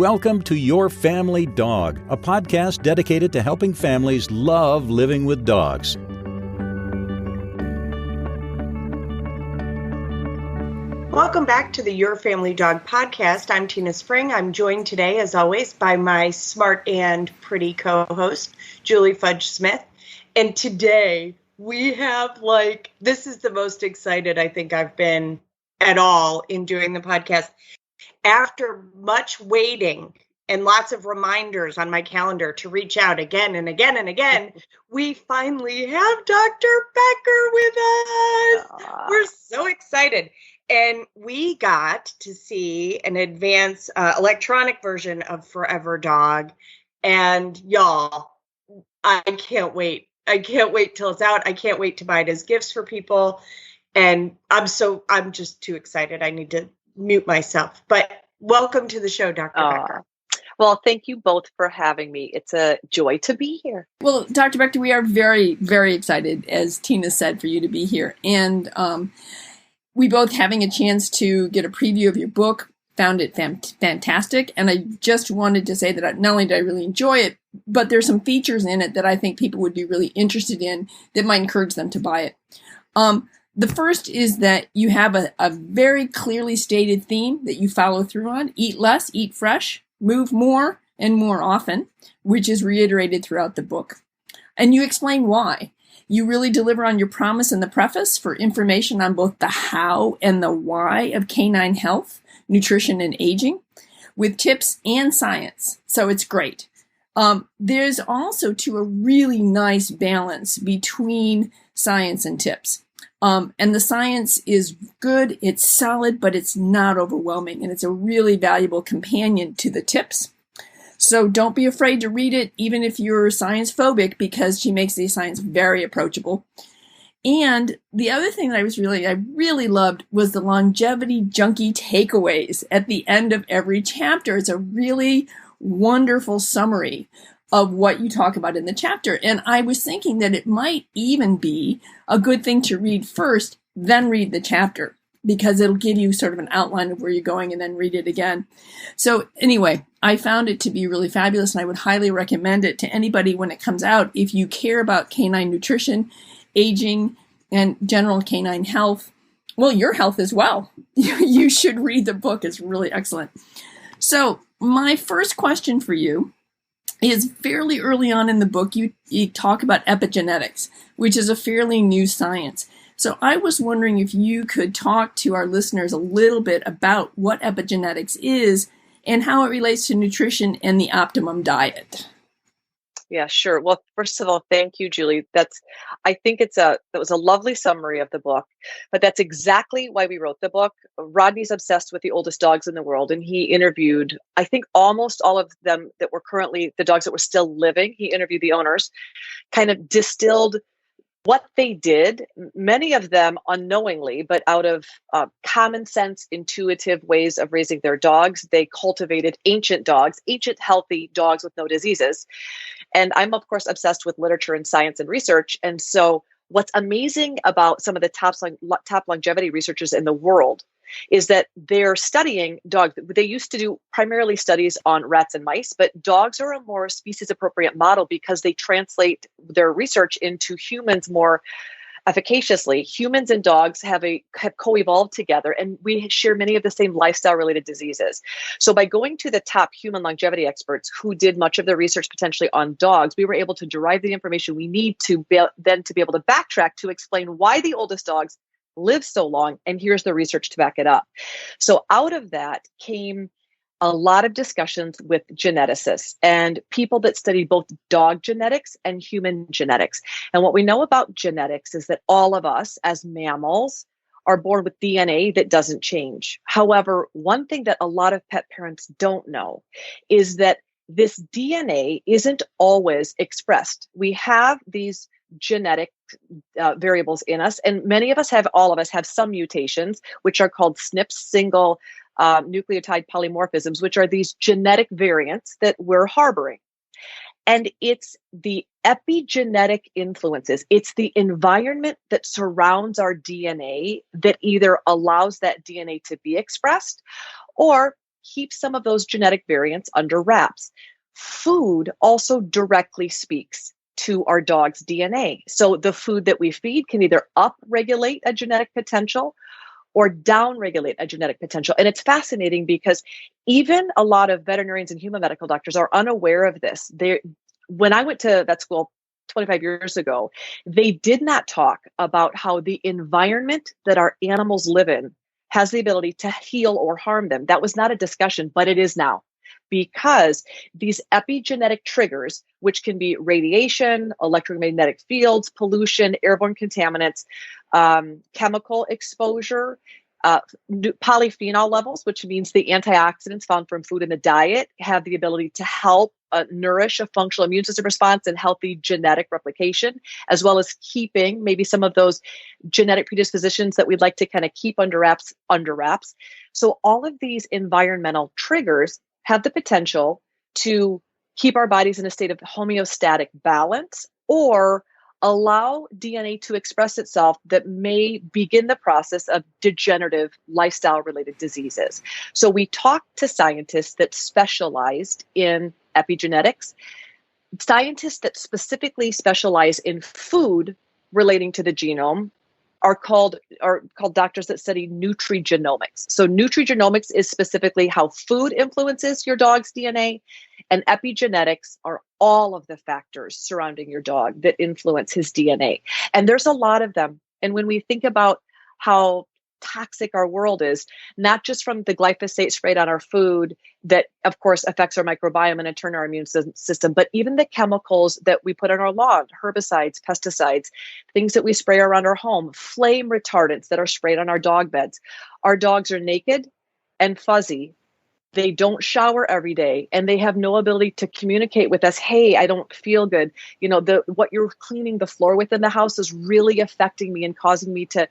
welcome to Your Family Dog, a podcast dedicated to helping families love living with dogs. Welcome back to the Your Family Dog podcast. I'm Tina Spring. I'm joined today, as always, by my smart and pretty co-host, Julie Fudge Smith. And today we have this is the most excited I think I've been at all in doing the podcast. After much waiting and lots of reminders on my calendar to reach out again and again and again, we finally have Dr. Becker with us. We're so excited. And we got to see an advanced electronic version of Forever Dog. And y'all, I can't wait. I can't wait till it's out. I can't wait to buy it as gifts for people. And I'm just too excited. I need to mute myself. But welcome to the show, Dr. Becker. Well, thank you both for having me. It's a joy to be here. Well, Dr. Becker, we are very, very excited, as Tina said, for you to be here. And we both having a chance to get a preview of your book, found it fantastic. And I just wanted to say that not only did I really enjoy it, but there's some features in it that I think people would be really interested in that might encourage them to buy it. The first is that you have a very clearly stated theme that you follow through on. Eat less, eat fresh, move more and more often, which is reiterated throughout the book. And you explain why. You really deliver on your promise in the preface for information on both the how and the why of canine health, nutrition, and aging, with tips and science. So it's great. There's also, too, a really nice balance between science and tips. And the science is good, it's solid, but it's not overwhelming. And it's a really valuable companion to the tips. So don't be afraid to read it, even if you're science phobic, because she makes the science very approachable. And the other thing that I really loved was the longevity junkie takeaways at the end of every chapter. It's a really wonderful summary of what you talk about in the chapter. And I was thinking that it might even be a good thing to read first, then read the chapter, because it'll give you sort of an outline of where you're going and then read it again. So anyway, I found it to be really fabulous, and I would highly recommend it to anybody when it comes out. If you care about canine nutrition, aging, and general canine health, well, your health as well, you should read the book. It's really excellent. So my first question for you is, fairly early on in the book, you talk about epigenetics, which is a fairly new science. So I was wondering if you could talk to our listeners a little bit about what epigenetics is and how it relates to nutrition and the optimum diet. Yeah, sure. Well, first of all, thank you, Julie. I think that was a lovely summary of the book, but that's exactly why we wrote the book. Rodney's obsessed with the oldest dogs in the world, and he interviewed, I think, almost all of them that were currently the dogs that were still living. He interviewed the owners, kind of distilled what they did, many of them unknowingly, but out of common sense, intuitive ways of raising their dogs. They cultivated ancient dogs, ancient healthy dogs with no diseases. And I'm, of course, obsessed with literature and science and research. And so what's amazing about some of the top longevity researchers in the world is that they're studying dogs. They used to do primarily studies on rats and mice, but dogs are a more species-appropriate model because they translate their research into humans more efficaciously. Humans and dogs have co-evolved together, and we share many of the same lifestyle-related diseases. So by going to the top human longevity experts who did much of the research potentially on dogs, we were able to derive the information we need to be able to backtrack to explain why the oldest dogs live so long, and here's the research to back it up. So out of that came a lot of discussions with geneticists and people that study both dog genetics and human genetics. And what we know about genetics is that all of us as mammals are born with DNA that doesn't change. However, one thing that a lot of pet parents don't know is that this DNA isn't always expressed. We have these genetic variables in us, and all of us have some mutations, which are called SNPs, single nucleotide polymorphisms, which are these genetic variants that we're harboring. And it's the epigenetic influences. It's the environment that surrounds our DNA that either allows that DNA to be expressed or keep some of those genetic variants under wraps. Food also directly speaks to our dog's DNA. So the food that we feed can either upregulate a genetic potential or downregulate a genetic potential. And it's fascinating because even a lot of veterinarians and human medical doctors are unaware of this. When I went to vet school 25 years ago, they did not talk about how the environment that our animals live in has the ability to heal or harm them. That was not a discussion, but it is now. Because these epigenetic triggers, which can be radiation, electromagnetic fields, pollution, airborne contaminants, chemical exposure, polyphenol levels, which means the antioxidants found from food in the diet, have the ability to help nourish a functional immune system response and healthy genetic replication, as well as keeping maybe some of those genetic predispositions that we'd like to kind of keep under wraps. So all of these environmental triggers have the potential to keep our bodies in a state of homeostatic balance or allow DNA to express itself that may begin the process of degenerative lifestyle-related diseases. So we talked to scientists that specialized in epigenetics, scientists that specifically specialize in food relating to the genome are called doctors that study nutrigenomics. So nutrigenomics is specifically how food influences your dog's DNA, and epigenetics are all of the factors surrounding your dog that influence his DNA. And there's a lot of them. And when we think about how toxic our world is, not just from the glyphosate sprayed on our food that of course affects our microbiome and in turn our immune system, but even the chemicals that we put on our lawn, herbicides, pesticides, things that we spray around our home, flame retardants that are sprayed on our dog beds. Our dogs are naked and fuzzy. They don't shower every day, and they have no ability to communicate with us. Hey, I don't feel good. What you're cleaning the floor with in the house is really affecting me and causing me to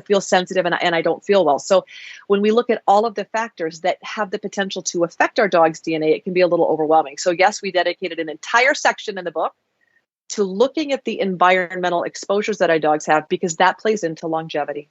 feel sensitive, and I don't feel well. So when we look at all of the factors that have the potential to affect our dog's DNA, it can be a little overwhelming. So yes, we dedicated an entire section in the book to looking at the environmental exposures that our dogs have, because that plays into longevity.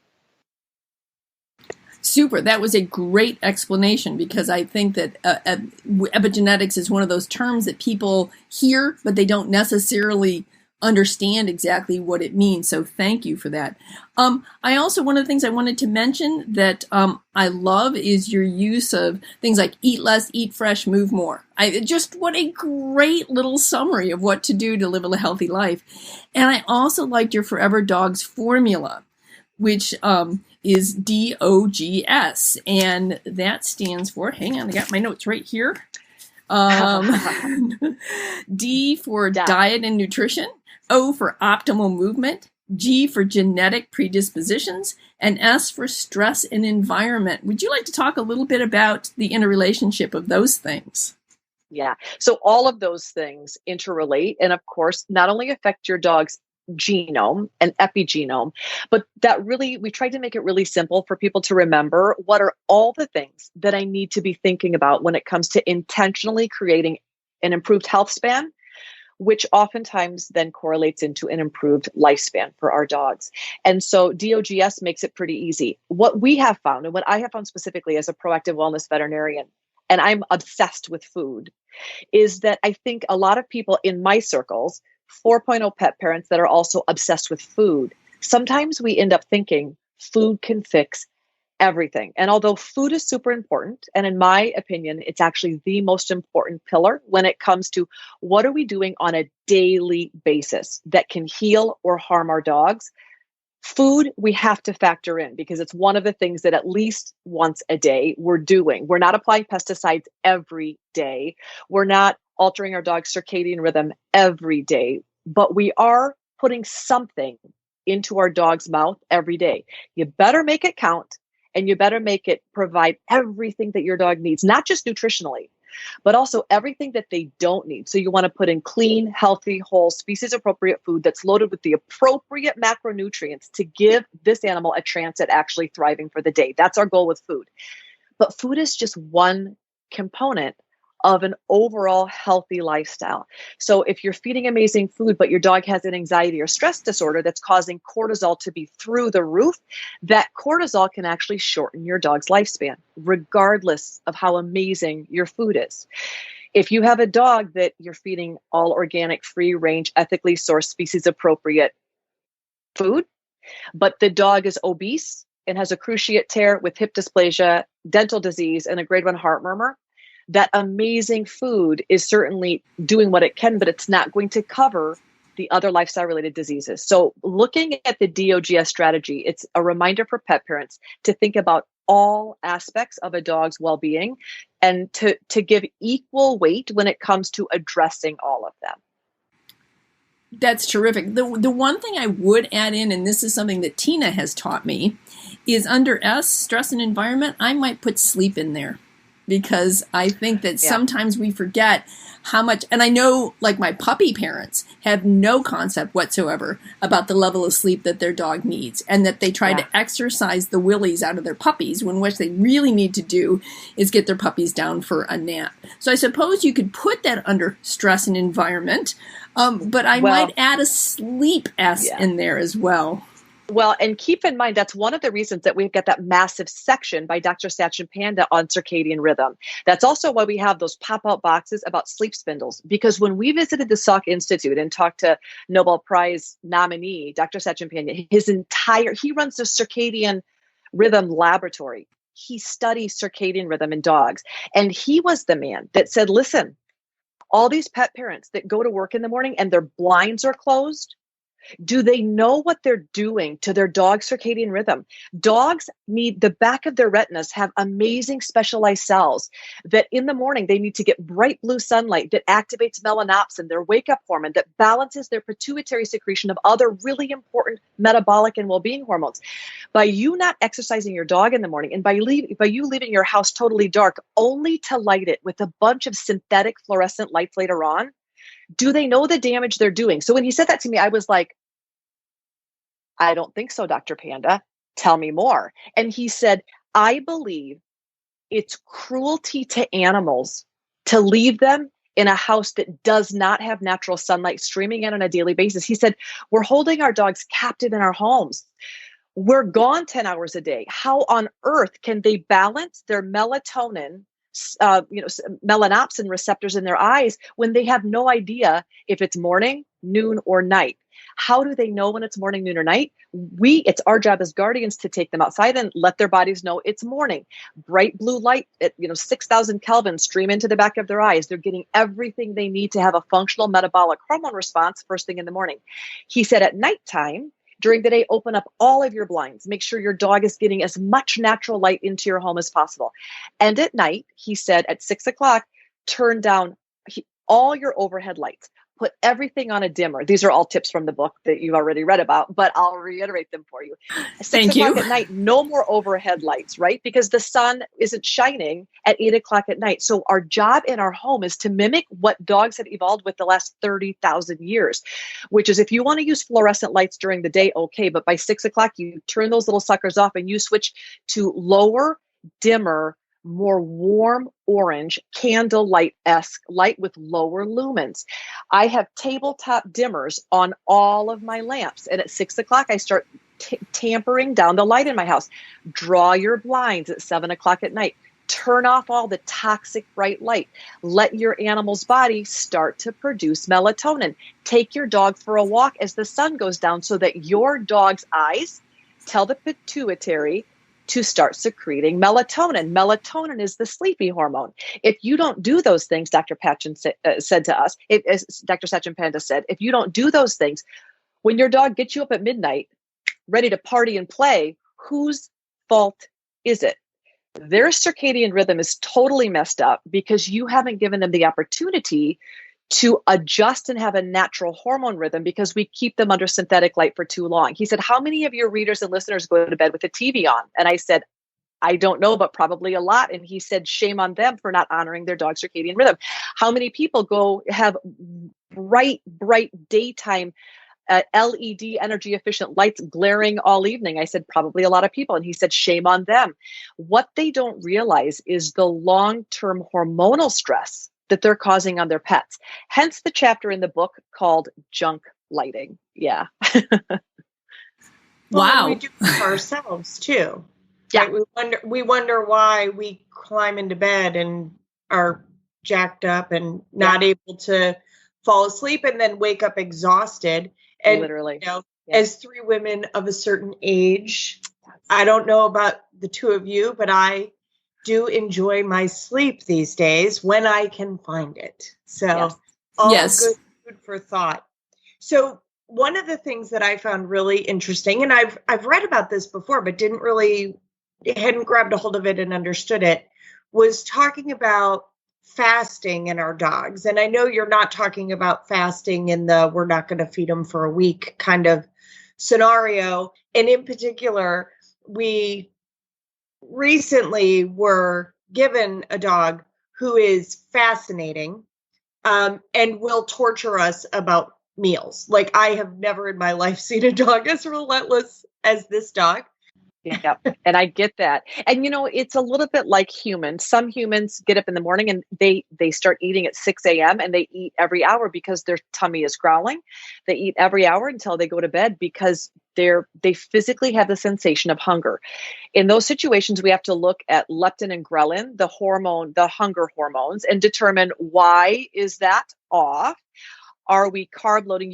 Super. That was a great explanation, because I think that epigenetics is one of those terms that people hear, but they don't necessarily understand exactly what it means. So thank you for that. I also, one of the things I wanted to mention that I love is your use of things like eat less, eat fresh, move more. What a great little summary of what to do to live a healthy life. And I also liked your Forever Dogs formula, which is DOGS, and that stands for, hang on, I got my notes right here. D for diet and nutrition, O for optimal movement, G for genetic predispositions, and S for stress and environment. Would you like to talk a little bit about the interrelationship of those things? Yeah. So all of those things interrelate and, of course, not only affect your dog's genome and epigenome, but that really, we tried to make it really simple for people to remember what are all the things that I need to be thinking about when it comes to intentionally creating an improved health span, which oftentimes then correlates into an improved lifespan for our dogs. And so DOGS makes it pretty easy. What we have found, and what I have found specifically as a proactive wellness veterinarian, and I'm obsessed with food, is that I think a lot of people in my circles, 4.0 pet parents that are also obsessed with food, sometimes we end up thinking food can fix everything. And although food is super important, and in my opinion, it's actually the most important pillar when it comes to what are we doing on a daily basis that can heal or harm our dogs, food we have to factor in, because it's one of the things that at least once a day we're doing. We're not applying pesticides every day. We're not altering our dog's circadian rhythm every day, but we are putting something into our dog's mouth every day. You better make it count, and you better make it provide everything that your dog needs, not just nutritionally, but also everything that they don't need. So you want to put in clean, healthy, whole, species-appropriate food that's loaded with the appropriate macronutrients to give this animal a chance at actually thriving for the day. That's our goal with food. But food is just one component of an overall healthy lifestyle. So if you're feeding amazing food, but your dog has an anxiety or stress disorder that's causing cortisol to be through the roof, that cortisol can actually shorten your dog's lifespan, regardless of how amazing your food is. If you have a dog that you're feeding all organic, free range, ethically sourced, species appropriate food, but the dog is obese and has a cruciate tear with hip dysplasia, dental disease, and a grade 1 heart murmur, that amazing food is certainly doing what it can, but it's not going to cover the other lifestyle-related diseases. So looking at the DOGS strategy, it's a reminder for pet parents to think about all aspects of a dog's well-being and to give equal weight when it comes to addressing all of them. That's terrific. The one thing I would add in, and this is something that Tina has taught me, is under S, stress and environment, I might put sleep in there, because I think that sometimes we forget how much, and I know like my puppy parents have no concept whatsoever about the level of sleep that their dog needs, and that they try to exercise the willies out of their puppies when what they really need to do is get their puppies down for a nap. So I suppose you could put that under stress and environment, but I might add a sleep S in there as well. Well, and keep in mind, that's one of the reasons that we've got that massive section by Dr. Satchin Panda on circadian rhythm. That's also why we have those pop-out boxes about sleep spindles, because when we visited the Salk Institute and talked to Nobel Prize nominee, Dr. Satchin Panda, he runs the circadian rhythm laboratory. He studies circadian rhythm in dogs. And he was the man that said, listen, all these pet parents that go to work in the morning and their blinds are closed, do they know what they're doing to their dog's circadian rhythm? Dogs need, the back of their retinas have amazing specialized cells that in the morning they need to get bright blue sunlight that activates melanopsin, their wake-up hormone, that balances their pituitary secretion of other really important metabolic and well-being hormones. By you not exercising your dog in the morning, and by you leaving your house totally dark only to light it with a bunch of synthetic fluorescent lights later on, do they know the damage they're doing? So when he said that to me, I was like, I don't think so, Dr. Panda. Tell me more. And he said, I believe it's cruelty to animals to leave them in a house that does not have natural sunlight streaming in on a daily basis. He said, we're holding our dogs captive in our homes. We're gone 10 hours a day. How on earth can they balance their melatonin, melanopsin receptors in their eyes when they have no idea if it's morning, noon, or night? How do they know when it's morning, noon, or night? It's our job as guardians to take them outside and let their bodies know it's morning. Bright blue light at 6,000 Kelvin stream into the back of their eyes. They're getting everything they need to have a functional metabolic hormone response first thing in the morning. He said at nighttime, during the day, open up all of your blinds. Make sure your dog is getting as much natural light into your home as possible. And at night, he said at 6 o'clock, turn down all your overhead lights. Put everything on a dimmer. These are all tips from the book that you've already read about, but I'll reiterate them for you. Thank you. 6 o'clock at night, no more overhead lights, right? Because the sun isn't shining at 8 o'clock at night. So our job in our home is to mimic what dogs have evolved with the last 30,000 years, which is if you want to use fluorescent lights during the day, okay, but by 6 o'clock, you turn those little suckers off and you switch to lower, dimmer, more warm orange, candlelight-esque light with lower lumens. I have tabletop dimmers on all of my lamps. And at 6 o'clock, I start tampering down the light in my house. Draw your blinds at 7 o'clock at night. Turn off all the toxic bright light. Let your animal's body start to produce melatonin. Take your dog for a walk as the sun goes down so that your dog's eyes tell the pituitary to start secreting melatonin. Melatonin is the sleepy hormone. If you don't do those things, Dr. Patchen said to us, as Dr. Satchin Panda said, if you don't do those things, when your dog gets you up at midnight, ready to party and play, whose fault is it? Their circadian rhythm is totally messed up because you haven't given them the opportunity to adjust and have a natural hormone rhythm because we keep them under synthetic light for too long. He said, how many of your readers and listeners go to bed with the TV on? And I said, I don't know, but probably a lot. And he said, shame on them for not honoring their dog's circadian rhythm. How many people go have bright daytime LED energy efficient lights glaring all evening? I said, probably a lot of people. And he said, shame on them. What they don't realize is the long-term hormonal stress that they're causing on their pets. Hence the chapter in the book called Junk Lighting. Yeah. Well, and we Wow. do it for ourselves too. Yeah. Right? We wonder why we climb into bed and are jacked up and not able to fall asleep, and then wake up exhausted. And Literally. as three women of a certain age, I don't know about the two of you, but I do enjoy my sleep these days when I can find it. So all good food for thought. So one of the things that I found really interesting, and I've read about this before, but hadn't grabbed a hold of it and understood it, was talking about fasting in our dogs. And I know you're not talking about fasting in the we're not going to feed them for a week kind of scenario. And in particular, we recently were given a dog who is fascinating and will torture us about meals. Like, I have never in my life seen a dog as relentless as this dog. Yeah. And I get that. And, it's a little bit like humans. Some humans get up in the morning and they start eating at 6 a.m. and they eat every hour because their tummy is growling. They eat every hour until they go to bed because they physically have the sensation of hunger. In those situations, we have to look at leptin and ghrelin, the hunger hormones, and determine why is that off. Are we carb loading?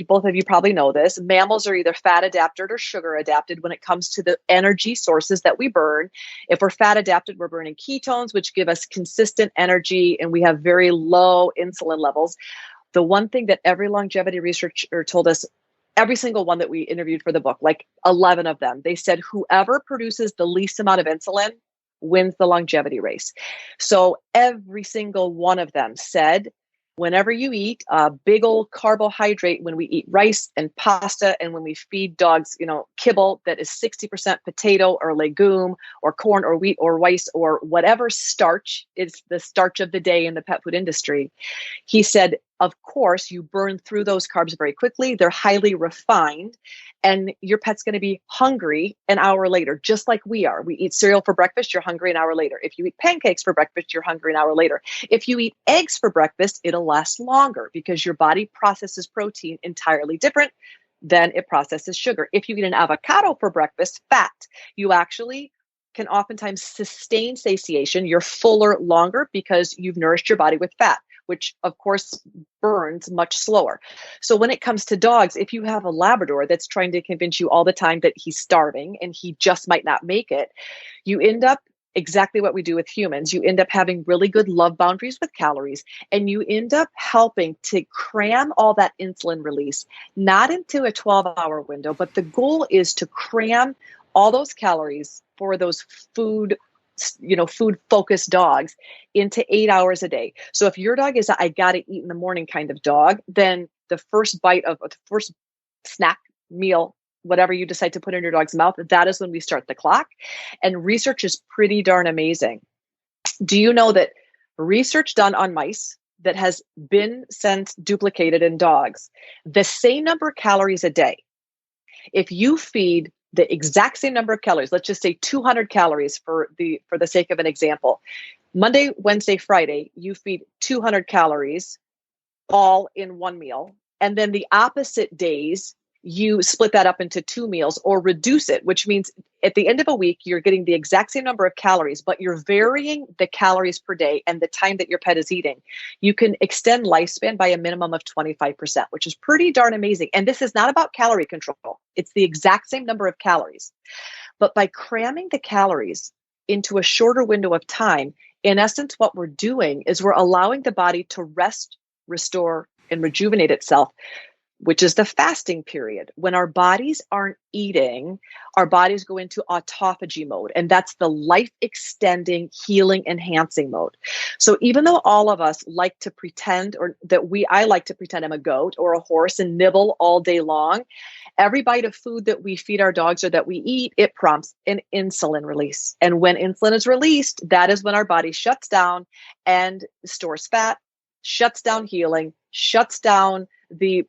Both of you probably know this, mammals are either fat adapted or sugar adapted when it comes to the energy sources that we burn. If we're fat adapted, we're burning ketones, which give us consistent energy, and we have very low insulin levels. The one thing that every longevity researcher told us, every single one that we interviewed for the book, like 11 of them, they said whoever produces the least amount of insulin wins the longevity race. So every single one of them said, whenever you eat a big old carbohydrate, when we eat rice and pasta, and when we feed dogs, kibble that is 60% potato or legume or corn or wheat or rice or whatever starch is the starch of the day in the pet food industry, he said, of course, you burn through those carbs very quickly. They're highly refined, and your pet's going to be hungry an hour later, just like we are. We eat cereal for breakfast, you're hungry an hour later. If you eat pancakes for breakfast, you're hungry an hour later. If you eat eggs for breakfast, it'll last longer because your body processes protein entirely different than it processes sugar. If you eat an avocado for breakfast, fat, you actually can oftentimes sustain satiation. You're fuller longer because you've nourished your body with fat, which of course burns much slower. So when it comes to dogs, if you have a Labrador that's trying to convince you all the time that he's starving and he just might not make it, you end up exactly what we do with humans. You end up having really good love boundaries with calories, and you end up helping to cram all that insulin release, not into a 12-hour window, but the goal is to cram all those calories for those food focused dogs into 8 hours a day. So if your dog is I got to eat in the morning kind of dog, then the first bite of the first snack meal, whatever you decide to put in your dog's mouth, that is when we start the clock. And research is pretty darn amazing. Do you know that research done on mice that has been since duplicated in dogs, the same number of calories a day, if you feed the exact same number of calories, let's just say 200 calories for the sake of an example, Monday, Wednesday, Friday, you feed 200 calories all in one meal. And then the opposite days, you split that up into 2 meals or reduce it, which means at the end of a week, you're getting the exact same number of calories, but you're varying the calories per day and the time that your pet is eating. You can extend lifespan by a minimum of 25%, which is pretty darn amazing. And this is not about calorie control. It's the exact same number of calories. But by cramming the calories into a shorter window of time, in essence, what we're doing is we're allowing the body to rest, restore, and rejuvenate itself, which is the fasting period. When our bodies aren't eating, our bodies go into autophagy mode, and that's the life extending, healing, enhancing mode. So even though all of us like to pretend, I like to pretend I'm a goat or a horse and nibble all day long, every bite of food that we feed our dogs or that we eat, it prompts an insulin release. And when insulin is released, that is when our body shuts down and stores fat, shuts down healing, shuts down the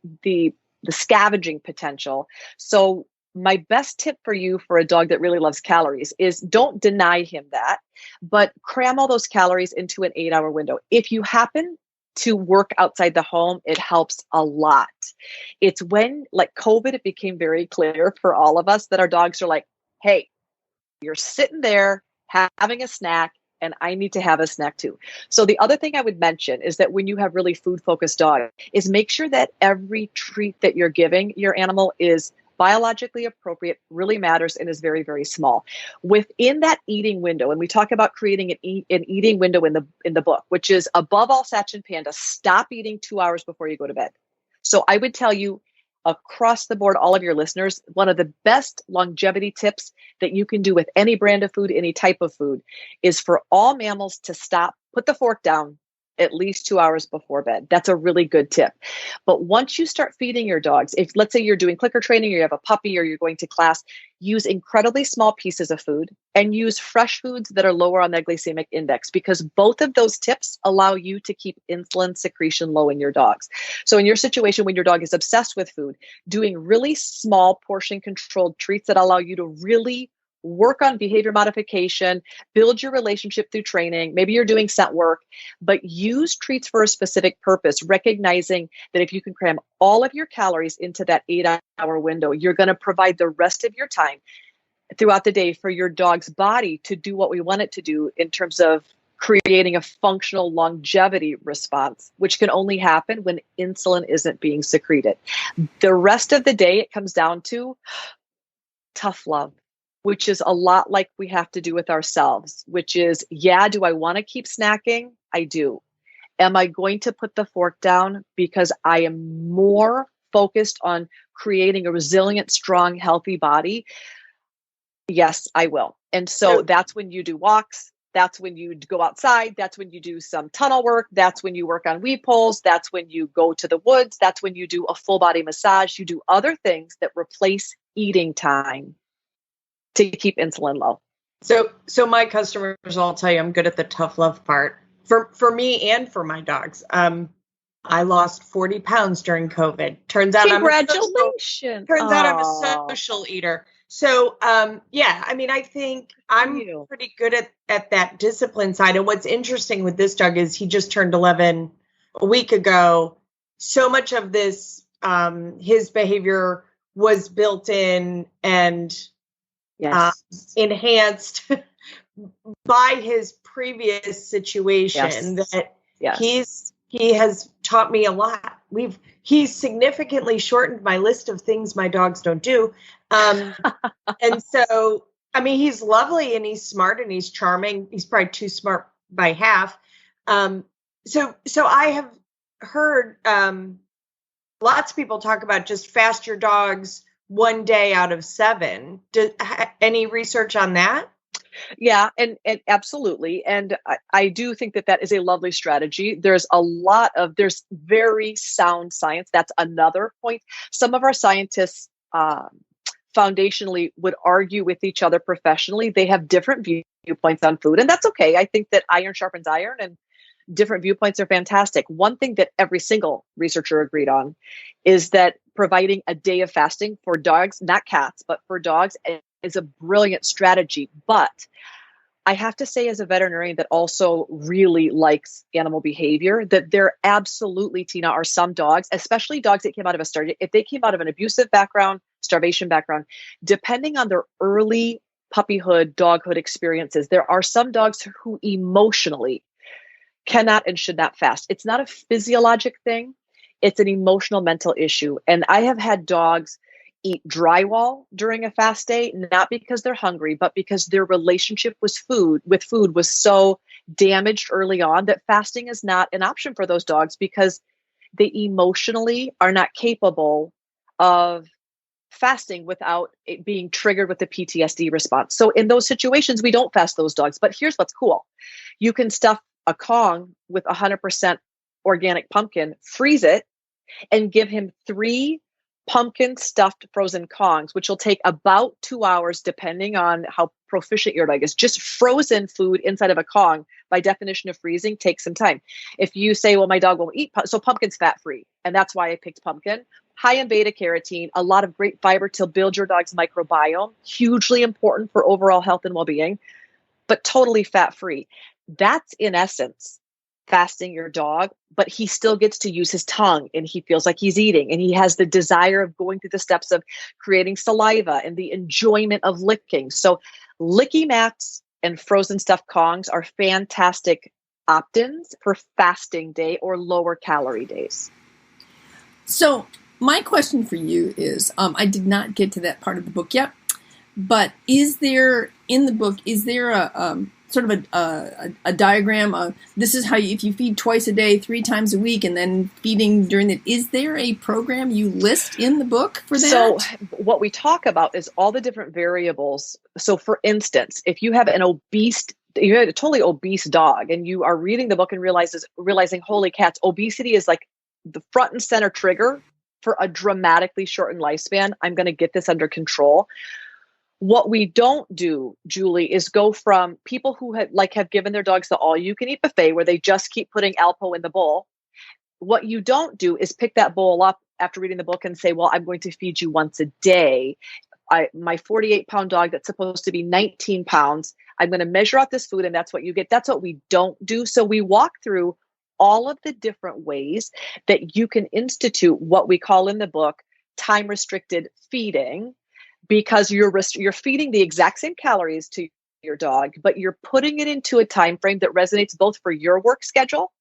scavenging potential. So my best tip for you for a dog that really loves calories is don't deny him that, but cram all those calories into an 8-hour window. If you happen to work outside the home, it helps a lot. It's when, like COVID, it became very clear for all of us that our dogs are like, hey, you're sitting there having a snack, and I need to have a snack too. So the other thing I would mention is that when you have really food-focused dogs, is make sure that every treat that you're giving your animal is biologically appropriate, really matters, and is very, very small. Within that eating window, and we talk about creating an eating window in the book, which is above all, Satch and Panda, stop eating 2 hours before you go to bed. So I would tell you across the board, all of your listeners, one of the best longevity tips that you can do with any brand of food, any type of food, is for all mammals to stop, put the fork down at least 2 hours before bed. That's a really good tip. But once you start feeding your dogs, if let's say you're doing clicker training or you have a puppy or you're going to class, use incredibly small pieces of food and use fresh foods that are lower on the glycemic index, because both of those tips allow you to keep insulin secretion low in your dogs. So in your situation, when your dog is obsessed with food, doing really small portion controlled treats that allow you to really work on behavior modification, build your relationship through training. Maybe you're doing scent work, but use treats for a specific purpose, recognizing that if you can cram all of your calories into that 8-hour window, you're going to provide the rest of your time throughout the day for your dog's body to do what we want it to do in terms of creating a functional longevity response, which can only happen when insulin isn't being secreted. The rest of the day, it comes down to tough love, which is a lot like we have to do with ourselves, which is, yeah, do I want to keep snacking? I do. Am I going to put the fork down because I am more focused on creating a resilient, strong, healthy body? Yes, I will. And so that's when you do walks. That's when you go outside. That's when you do some tunnel work. That's when you work on weed poles. That's when you go to the woods. That's when you do a full body massage. You do other things that replace eating time to keep insulin low. So my customers all tell you I'm good at the tough love part. For me and for my dogs. I lost 40 pounds during COVID. Turns out Congratulations. I'm a social eater. So yeah, I mean, I think I'm pretty good at that discipline side. And what's interesting with this dog is he just turned 11 a week ago. So much of this, his behavior was built in and enhanced by his previous situation. That he has taught me a lot. He's significantly shortened my list of things my dogs don't do. And so, I mean, he's lovely and he's smart and he's charming. He's probably too smart by half. So I have heard lots of people talk about just fast your dogs 1 day out of 7. Any research on that? Yeah, and absolutely. And I do think that is a lovely strategy. There's very sound science. That's another point. Some of our scientists foundationally would argue with each other professionally. They have different viewpoints on food, and that's okay. I think that iron sharpens iron, and different viewpoints are fantastic. One thing that every single researcher agreed on is that providing a day of fasting for dogs, not cats, but for dogs, is a brilliant strategy. But I have to say, as a veterinarian that also really likes animal behavior, that there absolutely, Tina, are some dogs, especially dogs that came out of if they came out of an abusive background, starvation background, depending on their early puppyhood, doghood experiences, there are some dogs who emotionally cannot and should not fast. It's not a physiologic thing. It's an emotional, mental issue. And I have had dogs eat drywall during a fast day, not because they're hungry, but because their relationship with food was so damaged early on that fasting is not an option for those dogs because they emotionally are not capable of fasting without it being triggered with the PTSD response. So in those situations, we don't fast those dogs. But here's what's cool. You can stuff a Kong with 100% organic pumpkin, freeze it, and give him 3 pumpkin stuffed frozen Kongs, which will take about 2 hours, depending on how proficient your dog is. Just frozen food inside of a Kong, by definition of freezing, takes some time. If you say, well, my dog won't eat, so pumpkin's fat free, and that's why I picked pumpkin. high in beta carotene, a lot of great fiber to build your dog's microbiome, hugely important for overall health and well-being, but totally fat-free. That's in essence fasting your dog, but he still gets to use his tongue and he feels like he's eating and he has the desire of going through the steps of creating saliva and the enjoyment of licking. So licky mats and frozen stuffed Kongs are fantastic opt-ins for fasting day or lower calorie days. So my question for you is, I did not get to that part of the book yet, but is there in the book, is there a sort of a diagram of this is how you, if you feed twice a day, 3 times a week, and then feeding during the, is there a program you list in the book for that? So what we talk about is all the different variables. So for instance, if you have you have a totally obese dog and you are reading the book and realizing, holy cats, obesity is like the front and center trigger for a dramatically shortened lifespan. I'm going to get this under control. What we don't do, Julie, is go from people who have given their dogs the all-you-can-eat buffet where they just keep putting Alpo in the bowl. What you don't do is pick that bowl up after reading the book and say, well, I'm going to feed you once a day. My 48-pound dog that's supposed to be 19 pounds, I'm going to measure out this food and that's what you get. That's what we don't do. So we walk through all of the different ways that you can institute what we call in the book time-restricted feeding, because you're feeding the exact same calories to your dog, but you're putting it into a time frame that resonates both for your work schedule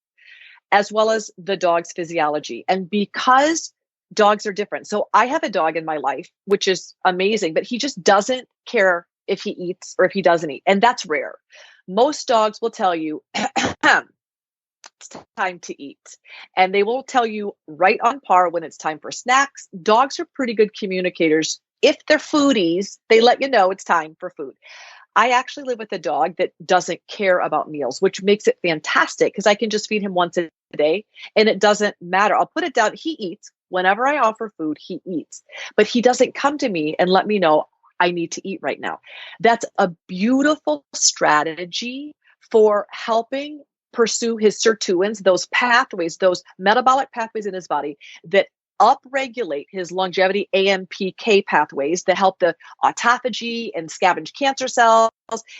as well as the dog's physiology. And because dogs are different. So I have a dog in my life, which is amazing, but he just doesn't care if he eats or if he doesn't eat. And that's rare. Most dogs will tell you, it's time to eat. And they will tell you right on par when it's time for snacks. Dogs are pretty good communicators. If they're foodies, they let you know it's time for food. I actually live with a dog that doesn't care about meals, which makes it fantastic because I can just feed him once a day and it doesn't matter. I'll put it down. He eats. Whenever I offer food, he eats. But he doesn't come to me and let me know I need to eat right now. That's a beautiful strategy for helping pursue his sirtuins, those pathways, those metabolic pathways in his body that upregulate his longevity AMPK pathways that help the autophagy and scavenge cancer cells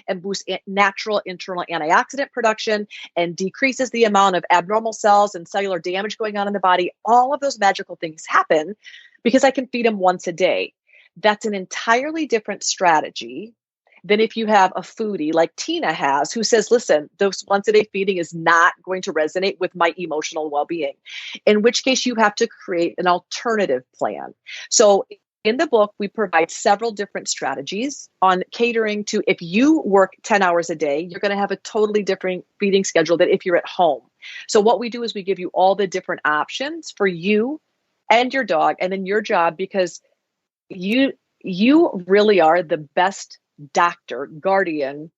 and boost natural internal antioxidant production and decreases the amount of abnormal cells and cellular damage going on in the body. All of those magical things happen because I can feed him once a day. That's an entirely different strategy than if you have a foodie like Tina has, who says, listen, those once a day feeding is not going to resonate with my emotional well-being, in which case you have to create an alternative plan. So in the book, we provide several different strategies on catering to, if you work 10 hours a day, you're going to have a totally different feeding schedule than if you're at home. So what we do is we give you all the different options for you and your dog, and then your job, because you really are the best doctor, guardian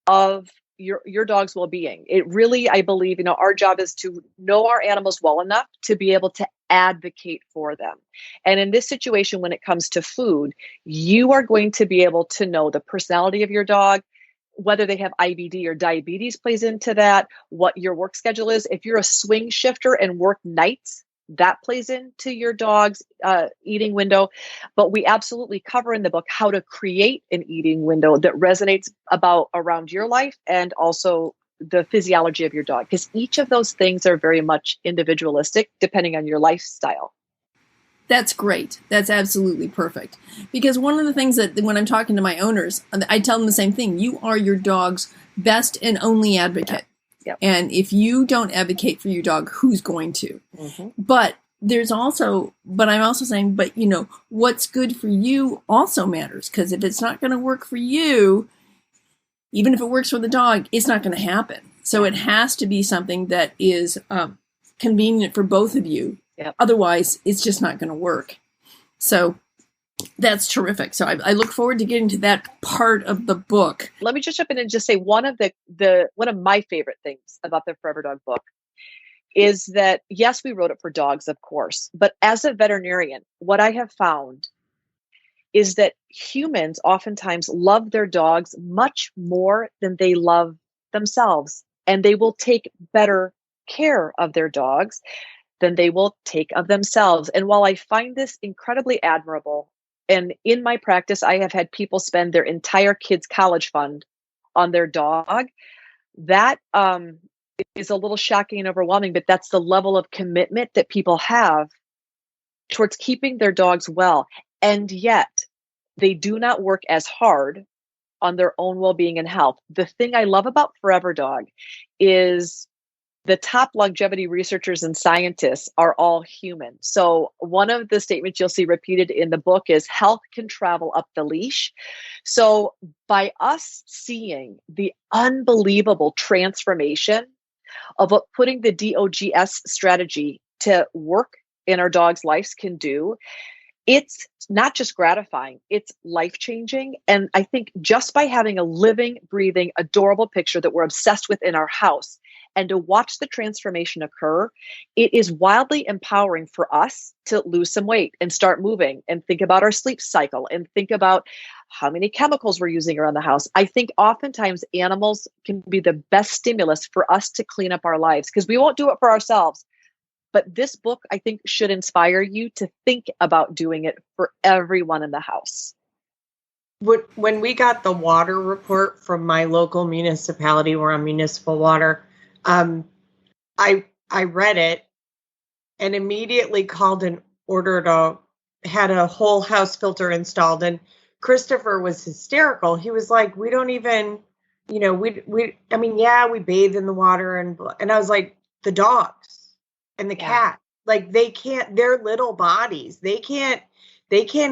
of your dog's well-being. It really, I believe, our job is to know our animals well enough to be able to advocate for them. And in this situation, when it comes to food, you are going to be able to know the personality of your dog, whether they have IBD or diabetes plays into that, what your work schedule is. If you're a swing shifter and work nights, that plays into your dog's eating window. But we absolutely cover in the book how to create an eating window that resonates around your life and also the physiology of your dog, because each of those things are very much individualistic depending on your lifestyle. That's great. That's absolutely perfect. Because one of the things that when I'm talking to my owners, I tell them the same thing. You are your dog's best and only advocate. Yep. And if you don't advocate for your dog, who's going to? Mm-hmm. But I'm also saying, what's good for you also matters. Because if it's not going to work for you, even if it works for the dog, it's not going to happen. So it has to be something that is convenient for both of you. Yep. Otherwise, it's just not going to work. So that's terrific. So I look forward to getting to that part of the book. Let me just jump in and just say one of my favorite things about the Forever Dog book is that, yes, we wrote it for dogs, of course, but as a veterinarian, what I have found is that humans oftentimes love their dogs much more than they love themselves, and they will take better care of their dogs than they will take of themselves. And while I find this incredibly admirable, and in my practice, I have had people spend their entire kids' college fund on their dog, that is a little shocking and overwhelming, but that's the level of commitment that people have towards keeping their dogs well. And yet they do not work as hard on their own well-being and health. The thing I love about Forever Dog is the top longevity researchers and scientists are all human. So one of the statements you'll see repeated in the book is health can travel up the leash. So by us seeing the unbelievable transformation of what putting the DOGS strategy to work in our dogs' lives can do, it's not just gratifying, it's life-changing. And I think just by having a living, breathing, adorable picture that we're obsessed with in our house, and to watch the transformation occur, it is wildly empowering for us to lose some weight and start moving and think about our sleep cycle and think about how many chemicals we're using around the house. I think oftentimes animals can be the best stimulus for us to clean up our lives because we won't do it for ourselves. But this book, I think, should inspire you to think about doing it for everyone in the house. When we got the water report from my local municipality, we're on municipal water, I read it and immediately called and had a whole house filter installed. And Christopher was hysterical. He was like, we don't even, we bathe in the water. And I was like, the dogs and the cat, like they're little bodies. They can't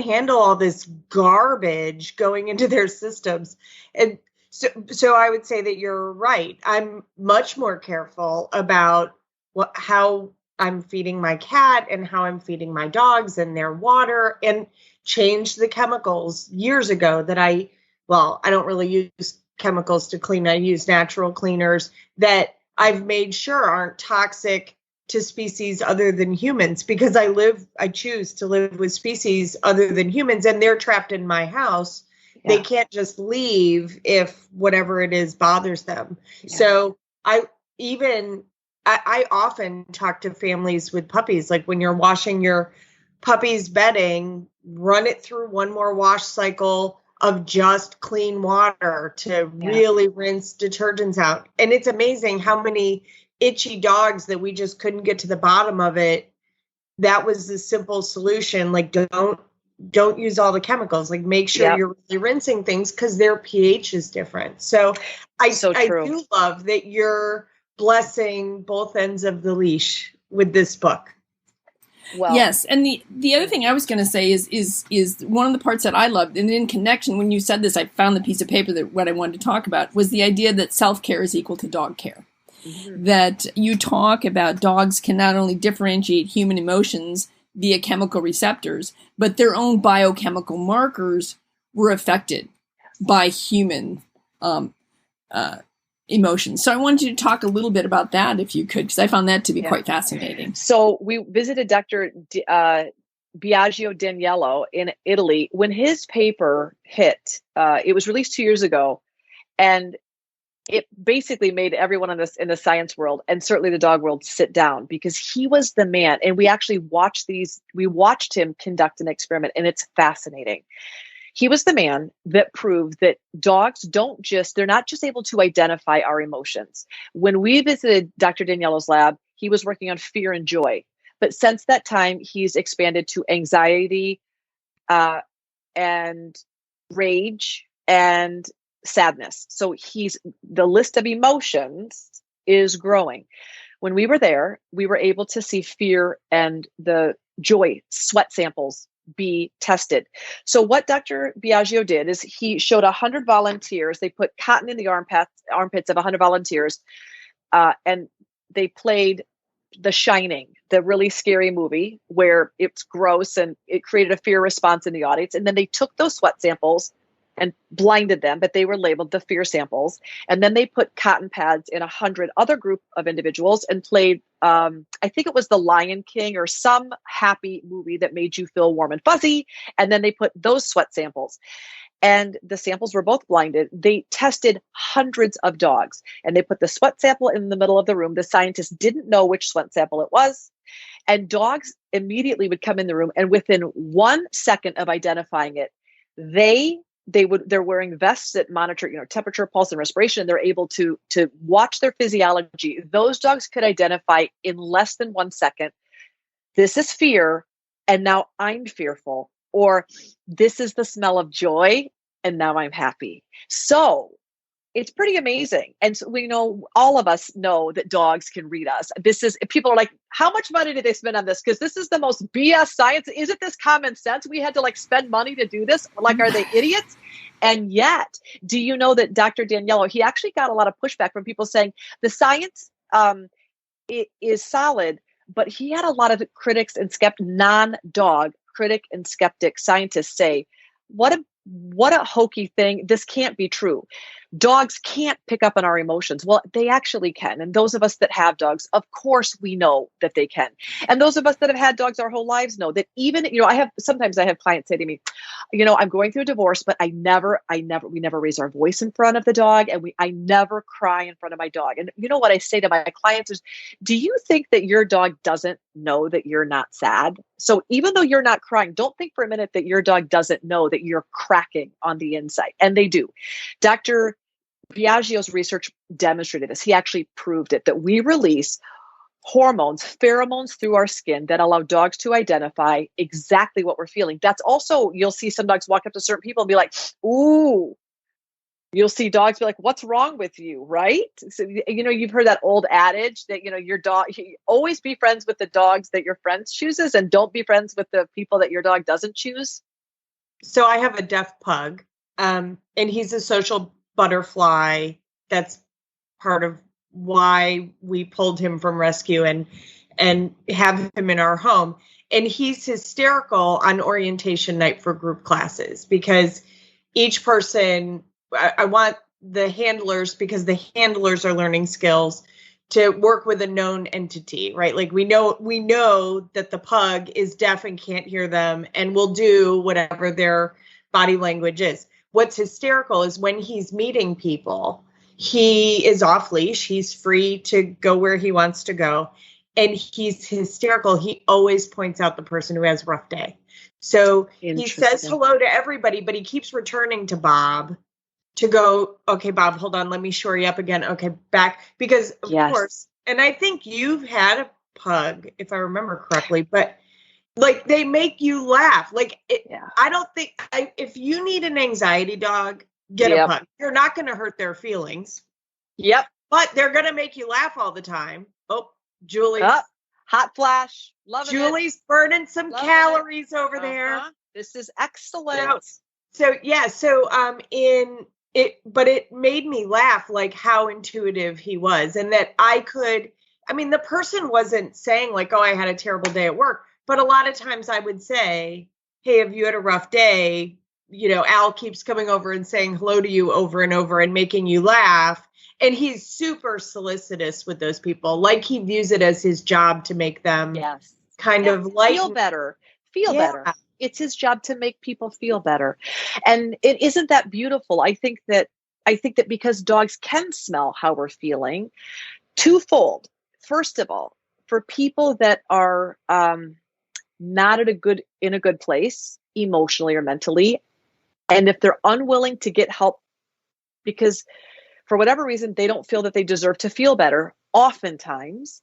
handle all this garbage going into their systems. And so I would say that you're right. I'm much more careful about how I'm feeding my cat and how I'm feeding my dogs and their water, and changed the chemicals years ago that I don't really use chemicals to clean. I use natural cleaners that I've made sure aren't toxic to species other than humans, because I choose to live with species other than humans, and they're trapped in my house. Yeah. They can't just leave if whatever it is bothers them. Yeah. So I often talk to families with puppies, like when you're washing your puppy's bedding, run it through one more wash cycle of just clean water to really rinse detergents out. And it's amazing how many itchy dogs that we just couldn't get to the bottom of it. That was the simple solution. Like, don't use all the chemicals. Like, make sure you're really rinsing things because their pH is different. So I do love that you're blessing both ends of the leash with this book. Well, yes, and the other thing I was going to say is one of the parts that I loved, and in connection, when you said this, I found the piece of paper that what I wanted to talk about was the idea that self-care is equal to dog care. Mm-hmm. That you talk about dogs can not only differentiate human emotions via chemical receptors, but their own biochemical markers were affected by human emotions. So I wanted you to talk a little bit about that, if you could, because I found that to be quite fascinating. So we visited Dr. Biagio Daniello in Italy. When his paper hit, it was released 2 years ago, and it basically made everyone in the science world, and certainly the dog world, sit down, because he was the man. And we actually watched him conduct an experiment, and it's fascinating. He was the man that proved that dogs they're not just able to identify our emotions. When we visited Dr. Daniello's lab, he was working on fear and joy. But since that time, he's expanded to anxiety and rage and sadness. So the list of emotions is growing. When we were there, we were able to see fear and the joy sweat samples be tested. So what Dr. Biagio did is he showed 100 volunteers. They put cotton in the armpits of 100 volunteers, and they played The Shining, the really scary movie where it's gross and it created a fear response in the audience. And then they took those sweat samples and blinded them, but they were labeled the fear samples. And then they put cotton pads in 100 other group of individuals and played, I think it was The Lion King or some happy movie that made you feel warm and fuzzy. And then they put those sweat samples. And the samples were both blinded. They tested hundreds of dogs, and they put the sweat sample in the middle of the room. The scientists didn't know which sweat sample it was. And dogs immediately would come in the room, and within 1 second of identifying it, they're wearing vests that monitor, temperature, pulse, and respiration. And they're able to watch their physiology. Those dogs could identify in less than 1 second, this is fear, and now I'm fearful, or this is the smell of joy, and now I'm happy. So it's pretty amazing. And so we know, all of us know that dogs can read us. People are like, how much money did they spend on this? Because this is the most BS science. Isn't this common sense? We had to spend money to do this. Like, are they idiots? And yet, do you know that Dr. Daniello, he actually got a lot of pushback from people saying the science it is solid, but he had a lot of critics and non-dog critic and skeptic scientists say, what a hokey thing. This can't be true. Dogs can't pick up on our emotions. Well, they actually can. And those of us that have dogs, of course, we know that they can. And those of us that have had dogs our whole lives know that even, sometimes I have clients say to me, I'm going through a divorce, but we never raise our voice in front of the dog. And I never cry in front of my dog. And you know what I say to my clients is, do you think that your dog doesn't know that you're not sad? So even though you're not crying, don't think for a minute that your dog doesn't know that you're cracking on the inside. And they do. Dr. Biagio's research demonstrated this. He actually proved it, that we release hormones, pheromones through our skin that allow dogs to identify exactly what we're feeling. That's also, you'll see some dogs walk up to certain people and be like, ooh. You'll see dogs be like, what's wrong with you, right? So, you've heard that old adage that, your dog, always be friends with the dogs that your friend chooses and don't be friends with the people that your dog doesn't choose. So I have a deaf pug, and he's a social butterfly. That's part of why we pulled him from rescue and have him in our home. And he's hysterical on orientation night for group classes because each person, I want the handlers, because the handlers are learning skills, to work with a known entity, right? Like we know that the pug is deaf and can't hear them and will do whatever their body language is. What's hysterical is when he's meeting people, he is off leash. He's free to go where he wants to go. And he's hysterical. He always points out the person who has a rough day. So he says hello to everybody, but he keeps returning to Bob to go, okay, Bob, hold on. Let me shore you up again. Okay, back. Because, of course, and I think you've had a pug, if I remember correctly, but they make you laugh. I don't think, if you need an anxiety dog, get a pug. You're not going to hurt their feelings. Yep. But they're going to make you laugh all the time. Oh, Julie's. Hot flash. Loving Julie's it. burning some calories over there. This is excellent. But it made me laugh, like how intuitive he was, and that the person wasn't saying like, oh, I had a terrible day at work. But a lot of times I would say, hey, have you had a rough day? Al keeps coming over and saying hello to you over and over and making you laugh. And he's super solicitous with those people. Like he views it as his job to make them feel better. Better. It's his job to make people feel better. And it isn't that beautiful. I think that because dogs can smell how we're feeling, twofold. First of all, for people that are not in a good place emotionally or mentally, and if they're unwilling to get help because for whatever reason they don't feel that they deserve to feel better, oftentimes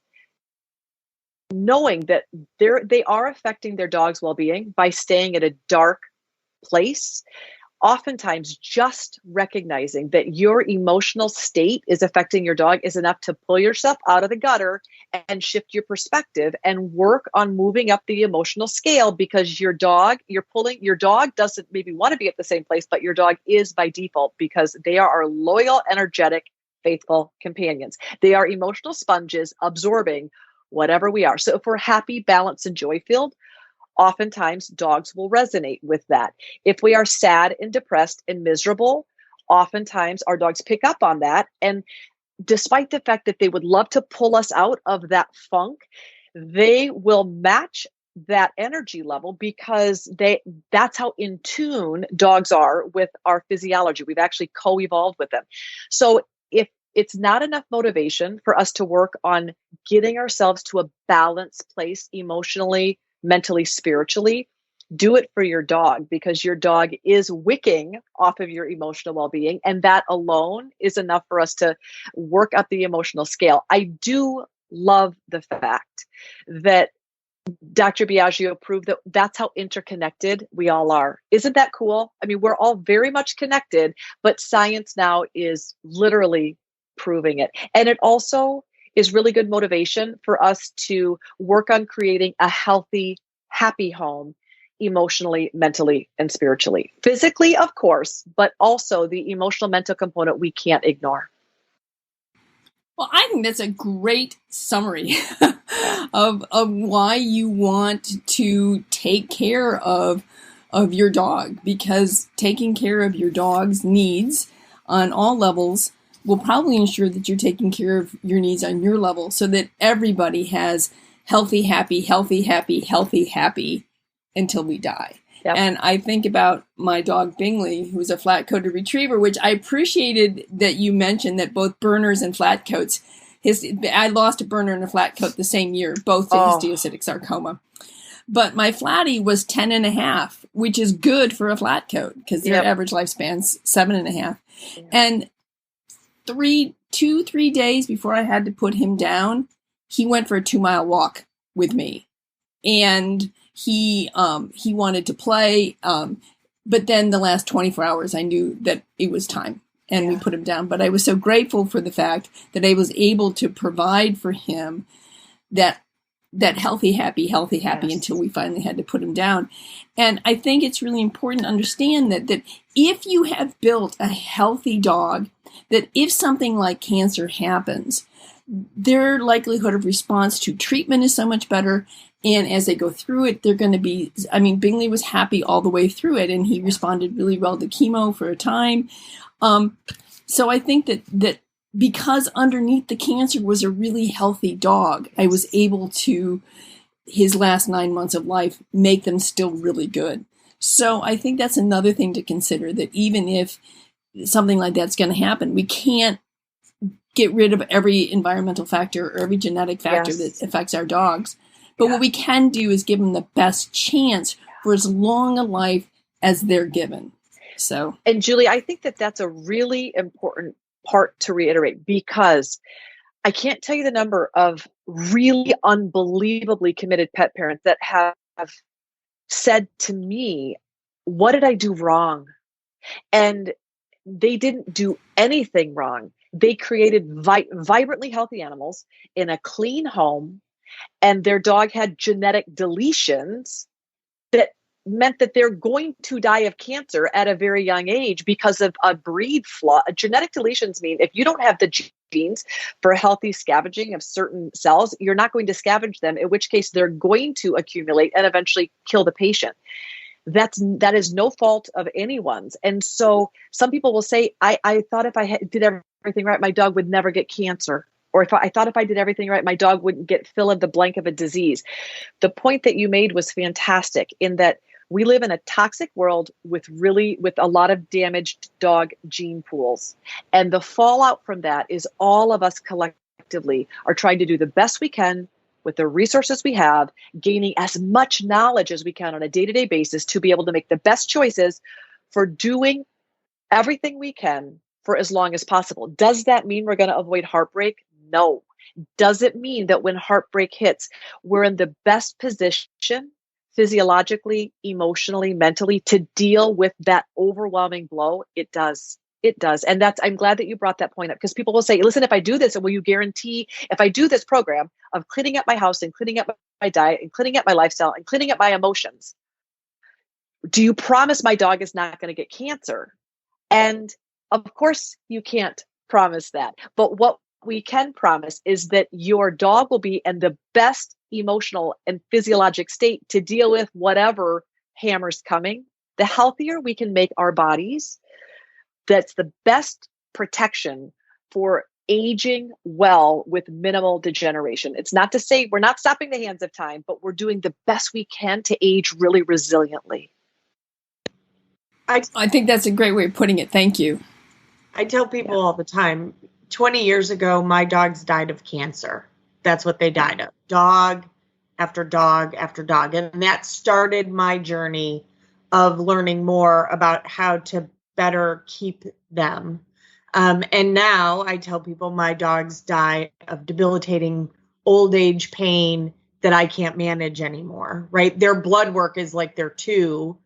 knowing that they are affecting their dog's well-being by staying at a dark place, oftentimes just recognizing that your emotional state is affecting your dog is enough to pull yourself out of the gutter and shift your perspective and work on moving up the emotional scale, because your dog doesn't maybe want to be at the same place, but your dog is by default, because they are our loyal, energetic, faithful companions. They are emotional sponges absorbing whatever we are. So if we're happy, balanced, and joy-filled, oftentimes dogs will resonate with that. If we are sad and depressed and miserable, oftentimes our dogs pick up on that. And despite the fact that they would love to pull us out of that funk, they will match that energy level because that's how in tune dogs are with our physiology. We've actually co-evolved with them. So it's not enough motivation for us to work on getting ourselves to a balanced place emotionally, mentally, spiritually. Do it for your dog, because your dog is wicking off of your emotional well-being. And that alone is enough for us to work up the emotional scale. I do love the fact that Dr. Biagio proved that that's how interconnected we all are. Isn't that cool? I mean, we're all very much connected, but science now is literally proving it. And it also is really good motivation for us to work on creating a healthy, happy home, emotionally, mentally, and spiritually. Physically, of course, but also the emotional, mental component we can't ignore. Well, I think that's a great summary of why you want to take care of your dog, because taking care of your dog's needs on all levels will probably ensure that you're taking care of your needs on your level, so that everybody has healthy, happy, healthy, happy, healthy, happy until we die. Yep. And I think about my dog Bingley, who's a flat-coated retriever, which I appreciated that you mentioned that both Berners and flat coats. I lost a Berner and a flat coat the same year, both to histiocytic sarcoma. But my flatty was 10 and a half, which is good for a flat coat, because their average lifespan's 7.5. Yeah. And 3 days before I had to put him down, he went for a 2-mile walk with me. And he wanted to play, but then the last 24 hours, I knew that it was time, and we put him down. But I was so grateful for the fact that I was able to provide for him that healthy, happy until we finally had to put him down. And I think it's really important to understand that if you have built a healthy dog, that if something like cancer happens, their likelihood of response to treatment is so much better. And as they go through it, they're going to be, Bingley was happy all the way through it, and he responded really well to chemo for a time. So I think that because underneath the cancer was a really healthy dog, I was able to, his last 9 months of life, make them still really good. So I think that's another thing to consider, that even if something like that's going to happen, we can't get rid of every environmental factor or every genetic factor that affects our dogs. But what we can do is give them the best chance for as long a life as they're given. So, and Julie, I think that that's a really important part to reiterate, because I can't tell you the number of really unbelievably committed pet parents that have said to me, "What did I do wrong?" And they didn't do anything wrong. They created vibrantly healthy animals in a clean home, and their dog had genetic deletions that meant that they're going to die of cancer at a very young age because of a breed flaw. Genetic deletions mean if you don't have the genes for healthy scavenging of certain cells, you're not going to scavenge them, in which case they're going to accumulate and eventually kill the patient. That is no fault of anyone's. And so some people will say, I thought if I did everything right, my dog would never get cancer. Or I thought if I did everything right, my dog wouldn't get fill in the blank of a disease. The point that you made was fantastic, in that we live in a toxic world with a lot of damaged dog gene pools. And the fallout from that is all of us collectively are trying to do the best we can with the resources we have, gaining as much knowledge as we can on a day-to-day basis to be able to make the best choices for doing everything we can for as long as possible. Does that mean we're going to avoid heartbreak? No. Does it mean that when heartbreak hits, we're in the best position physiologically, emotionally, mentally to deal with that overwhelming blow? It does. It does. And I'm glad that you brought that point up, because people will say, listen, if I do this, will you guarantee, if I do this program of cleaning up my house and cleaning up my diet and cleaning up my lifestyle and cleaning up my emotions, do you promise my dog is not going to get cancer? And of course you can't promise that. But what we can promise is that your dog will be in the best emotional and physiologic state to deal with whatever hammer's coming. The healthier we can make our bodies, that's the best protection for aging well with minimal degeneration. It's not to say we're not stopping the hands of time, but we're doing the best we can to age really resiliently. I think that's a great way of putting it. Thank you. I tell people all the time, 20 years ago, my dogs died of cancer. That's what they died of. Dog after dog after dog. And that started my journey of learning more about how to better keep them. And now I tell people my dogs die of debilitating old age pain that I can't manage anymore, right? Their blood work is like they're 2.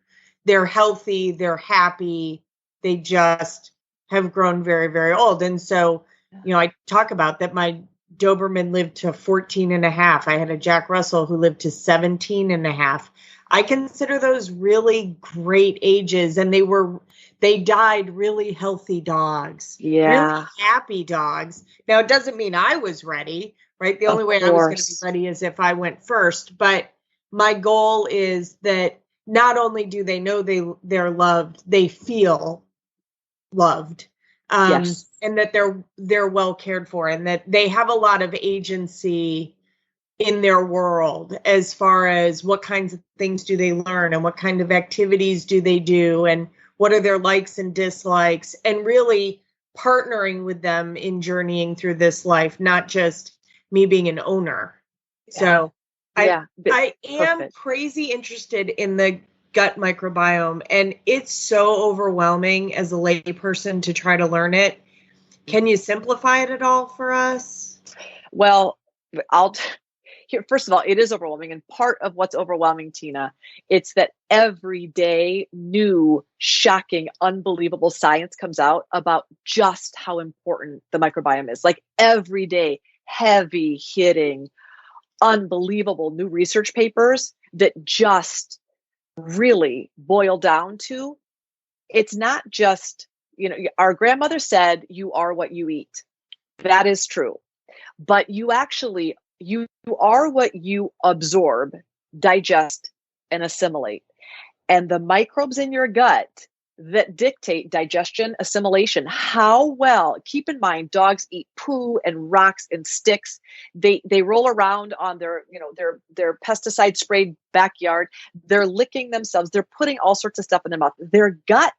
They're healthy, they're happy. They just have grown very, very old. And so, I talk about that my Doberman lived to 14 and a half. I had a Jack Russell who lived to 17 and a half. I consider those really great ages, and they died really healthy dogs, really happy dogs. Now, it doesn't mean I was ready, right? The only way I was going to be ready is if I went first. But my goal is that not only do they know they're loved, they feel loved, and that they're well cared for, and that they have a lot of agency in their world as far as what kinds of things do they learn and what kind of activities do they do and what are their likes and dislikes, and really partnering with them in journeying through this life, not just me being an owner. So I am crazy interested in the gut microbiome, and it's so overwhelming as a layperson to try to learn it. Can you simplify it at all for us? Well, first of all, it is overwhelming. And part of what's overwhelming, Tina, it's that every day new, shocking, unbelievable science comes out about just how important the microbiome is. Like every day, heavy hitting, unbelievable new research papers that just really boil down to, it's not just, our grandmother said, you are what you eat. That is true. But you are what you absorb, digest, and assimilate. And the microbes in your gut that dictate digestion, assimilation, how well, keep in mind, dogs eat poo and rocks and sticks. They roll around on their pesticide sprayed backyard. They're licking themselves. They're putting all sorts of stuff in their mouth. Their gut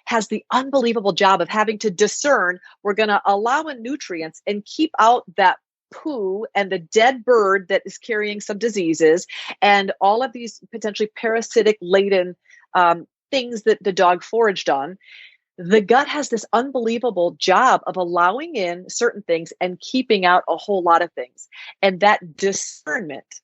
has the unbelievable job of having to discern, we're going to allow in nutrients and keep out that poo and the dead bird that is carrying some diseases and all of these potentially parasitic laden things that the dog foraged on. The gut has this unbelievable job of allowing in certain things and keeping out a whole lot of things. And that discernment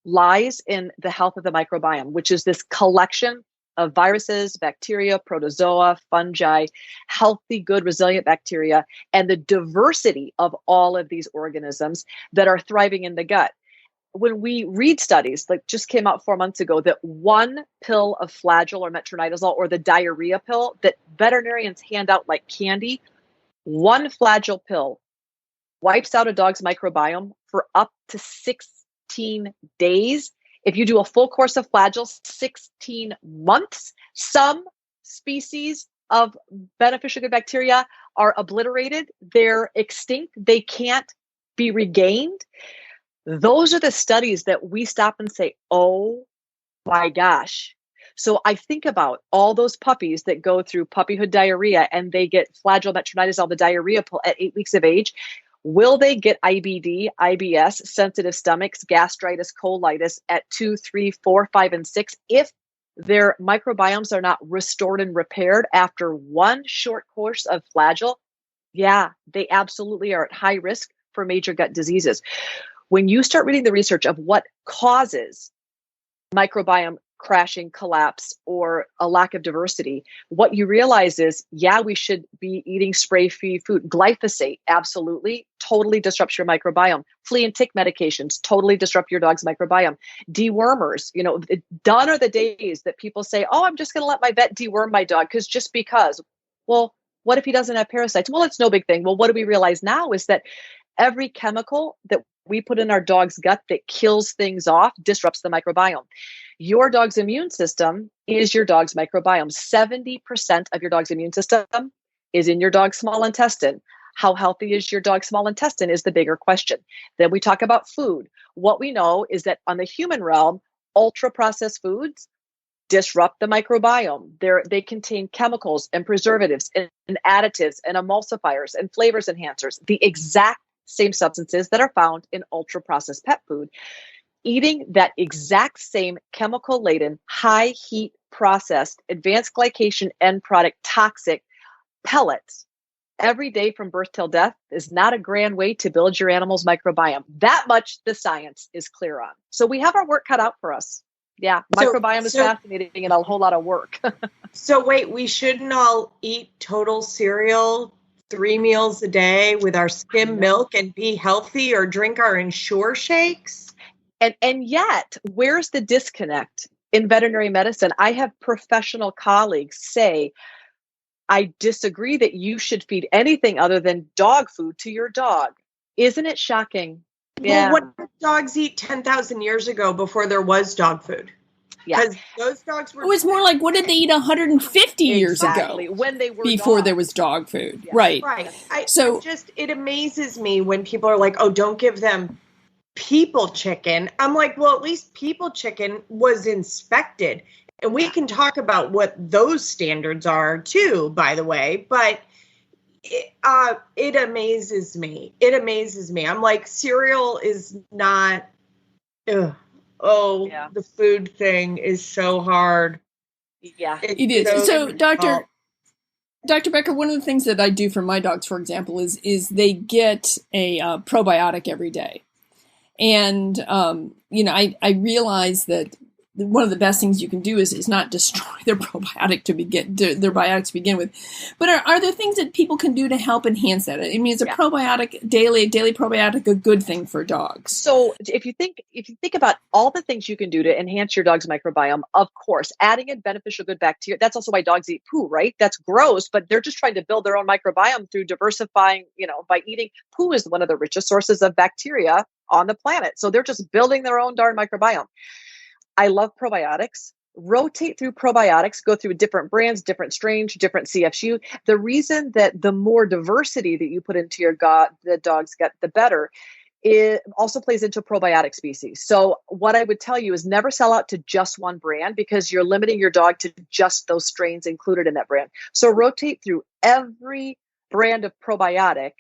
lies in the health of the microbiome, which is this collection of viruses, bacteria, protozoa, fungi, healthy, good, resilient bacteria, and the diversity of all of these organisms that are thriving in the gut. When we read studies, like just came out 4 months ago, that one pill of Flagyl or metronidazole or the diarrhea pill that veterinarians hand out like candy, one Flagyl pill wipes out a dog's microbiome for up to 16 days. If you do a full course of Flagyl, 16 months, some species of beneficial good bacteria are obliterated. They're extinct. They can't be regained. Those are the studies that we stop and say, oh my gosh. So I think about all those puppies that go through puppyhood diarrhea and they get Flagyl, metronidazole, the diarrhea pill at 8 weeks of age. Will they get IBD, IBS, sensitive stomachs, gastritis, colitis at 2, 3, 4, 5, and 6 if their microbiomes are not restored and repaired after one short course of Flagyl? Yeah, they absolutely are at high risk for major gut diseases. When you start reading the research of what causes microbiome crashing, collapse, or a lack of diversity, what you realize is, we should be eating spray-free food. Glyphosate, absolutely, totally disrupts your microbiome. Flea and tick medications totally disrupt your dog's microbiome. Dewormers, done are the days that people say, oh, I'm just going to let my vet deworm my dog because. Well, what if he doesn't have parasites? Well, it's no big thing. Well, what do we realize now is that every chemical that we put in our dog's gut that kills things off disrupts the microbiome. Your dog's immune system is your dog's microbiome. 70% of your dog's immune system is in your dog's small intestine. How healthy is your dog's small intestine is the bigger question. Then we talk about food. What we know is that on the human realm, ultra-processed foods disrupt the microbiome. They contain chemicals and preservatives and additives and emulsifiers and flavors enhancers, the exact same substances that are found in ultra-processed pet food. Eating that exact same chemical-laden, high-heat processed, advanced glycation end product toxic pellets every day from birth till death is not a grand way to build your animal's microbiome. That much the science is clear on. So we have our work cut out for us. Yeah, microbiome is fascinating and a whole lot of work. So wait, we shouldn't all eat total cereal 3 meals a day with our skim milk and be healthy, or drink our Ensure shakes? And yet, where's the disconnect in veterinary medicine? I have professional colleagues say, I disagree that you should feed anything other than dog food to your dog. Isn't it shocking? Yeah. Well, what did dogs eat 10,000 years ago before there was dog food? Yeah. Because those dogs were... It was more like, what did they eat 150 years ago? When they were before dogs. There was dog food. Yeah. Right. It amazes me when people are like, oh, don't give them people chicken. I'm like, well, at least people chicken was inspected. And we can talk about what those standards are too, by the way, but it amazes me. It amazes me. I'm like, cereal is not, the food thing is so hard. Yeah, it is. So Dr. Becker, one of the things that I do for my dogs, for example, is they get a probiotic every day. And, I realize that one of the best things you can do is not destroy their biotics to begin with. But are there things that people can do to help enhance that? I mean, is a probiotic, daily probiotic, a good thing for dogs? So if you think about all the things you can do to enhance your dog's microbiome, of course, adding in beneficial good bacteria, that's also why dogs eat poo, right? That's gross, but they're just trying to build their own microbiome through diversifying, by eating. Poo is one of the richest sources of bacteria on the planet. So they're just building their own darn microbiome. I love probiotics. Rotate through probiotics, go through different brands, different strains, different CFU. The reason that the more diversity that you put into your gut, the dogs get, the better. It also plays into probiotic species. So what I would tell you is never sell out to just one brand, because you're limiting your dog to just those strains included in that brand. So rotate through every brand of probiotic.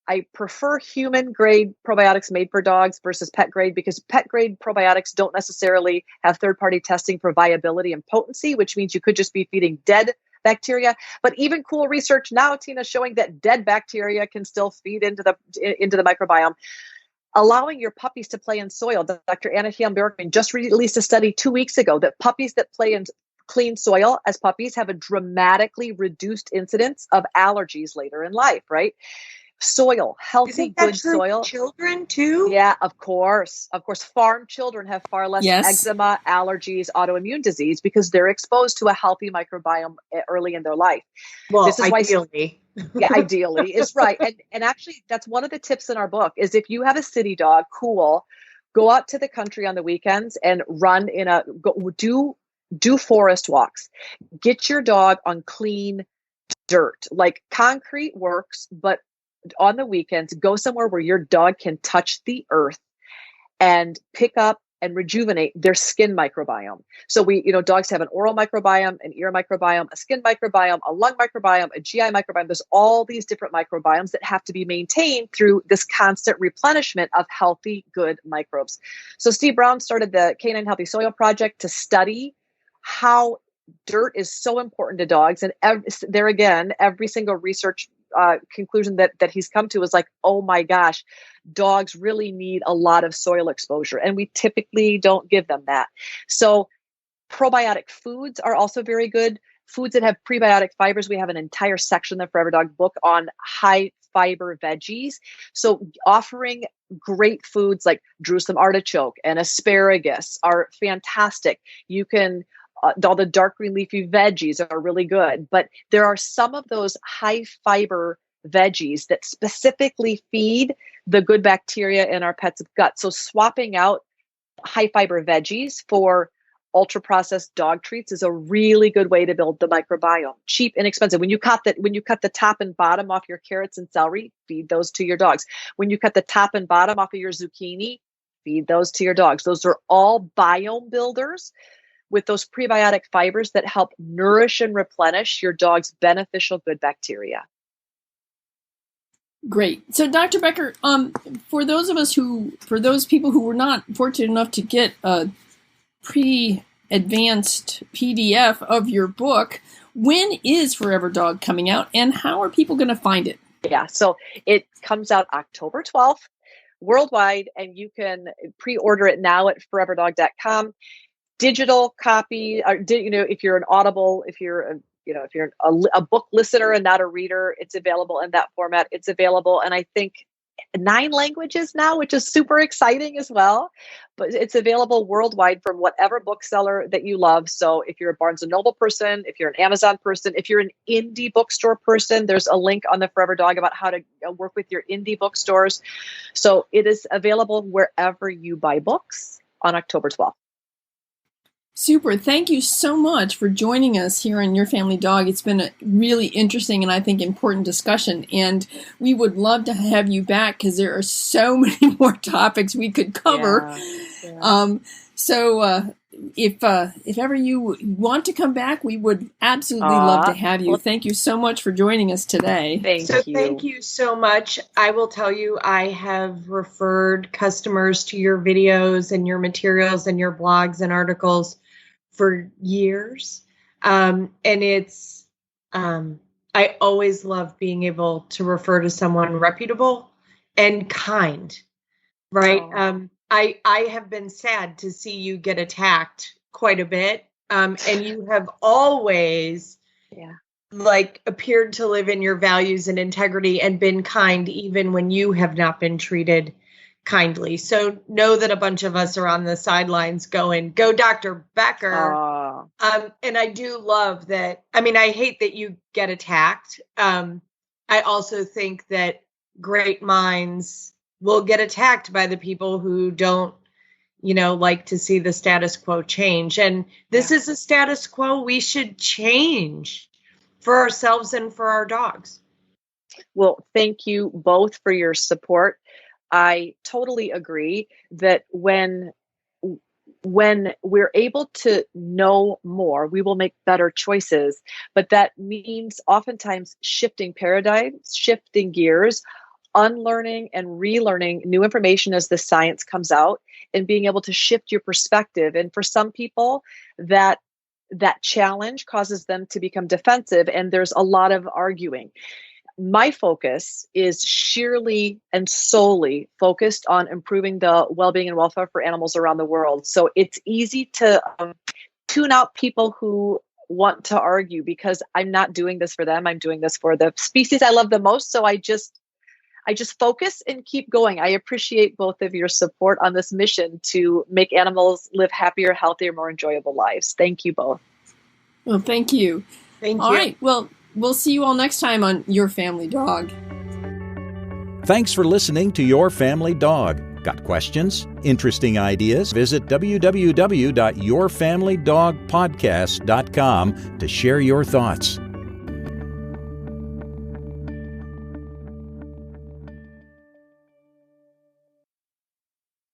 I prefer human grade probiotics made for dogs versus pet grade, because pet grade probiotics don't necessarily have third-party testing for viability and potency, which means you could just be feeding dead bacteria. But even cool research now, Tina, showing that dead bacteria can still feed into the microbiome. Allowing your puppies to play in soil. Dr. Anna Bergman just released a study 2 weeks ago that puppies that play in clean soil as puppies have a dramatically reduced incidence of allergies later in life, right? Soil, healthy, good soil. Children too? Yeah, of course. Farm children have far less eczema, allergies, autoimmune disease, because they're exposed to a healthy microbiome early in their life. Well, this is ideally. Ideally is right. And actually, that's one of the tips in our book is if you have a city dog, cool, go out to the country on the weekends and run do forest walks. Get your dog on clean dirt. Like concrete works, but on the weekends, go somewhere where your dog can touch the earth and pick up and rejuvenate their skin microbiome. So dogs have an oral microbiome, an ear microbiome, a skin microbiome, a lung microbiome, a GI microbiome. There's all these different microbiomes that have to be maintained through this constant replenishment of healthy, good microbes. So Steve Brown started the Canine Healthy Soil Project to study how dirt is so important to dogs. And every single research conclusion that he's come to is like, oh my gosh, dogs really need a lot of soil exposure, and we typically don't give them that. So probiotic foods are also very good. Foods that have prebiotic fibers. We have an entire section in the Forever Dog book on high fiber veggies. So offering great foods like Jerusalem artichoke and asparagus are fantastic. You can all the dark green leafy veggies are really good, but there are some of those high fiber veggies that specifically feed the good bacteria in our pet's gut. So swapping out high fiber veggies for ultra processed dog treats is a really good way to build the microbiome. Cheap, inexpensive. When you cut the top and bottom off your carrots and celery, feed those to your dogs. When you cut the top and bottom off of your zucchini, feed those to your dogs. Those are all biome builders. with those prebiotic fibers that help nourish and replenish your dog's beneficial good bacteria. Great. So, Dr. Becker, for those people who were not fortunate enough to get a pre-advanced PDF of your book, when is Forever Dog coming out, and how are people going to find it? Yeah, so it comes out October 12th worldwide, and you can pre-order it now at foreverdog.com. Digital copy, or if you're an Audible, if you're a book listener and not a reader, it's available in that format. It's available, and I think 9 languages now, which is super exciting as well. But it's available worldwide from whatever bookseller that you love. So if you're a Barnes & Noble person, if you're an Amazon person, if you're an indie bookstore person, there's a link on the Forever Dog about how to work with your indie bookstores. So it is available wherever you buy books on October 12th. Super. Thank you so much for joining us here on Your Family Dog. It's been a really interesting and I think important discussion, and we would love to have you back because there are so many more topics we could cover. Yeah. If ever you want to come back, we would absolutely love to have you. Thank you so much for joining us today. Thank you so much. I will tell you, I have referred customers to your videos and your materials and your blogs and articles for years. And it's, I always love being able to refer to someone reputable and kind, right? Oh. I have been sad to see you get attacked quite a bit. And you have always appeared to live in your values and integrity and been kind, even when you have not been treated kindly. So know that a bunch of us are on the sidelines going, go Dr. Becker. And I do love that. I mean, I hate that you get attacked. I also think that great minds will get attacked by the people who don't, like to see the status quo change. And this is a status quo we should change for ourselves and for our dogs. Well, thank you both for your support. I totally agree that when we're able to know more, we will make better choices. But that means oftentimes shifting paradigms, shifting gears, unlearning and relearning new information as the science comes out, and being able to shift your perspective. And for some people, that challenge causes them to become defensive, and there's a lot of arguing. My focus is sheerly and solely focused on improving the well-being and welfare for animals around the world. So it's easy to tune out people who want to argue, because I'm not doing this for them. I'm doing this for the species I love the most. So I just focus and keep going. I appreciate both of your support on this mission to make animals live happier, healthier, more enjoyable lives. Thank you both. Well, thank you. Thank you. All right. Well, we'll see you all next time on Your Family Dog. Thanks for listening to Your Family Dog. Got questions? Interesting ideas? Visit www.yourfamilydogpodcast.com to share your thoughts.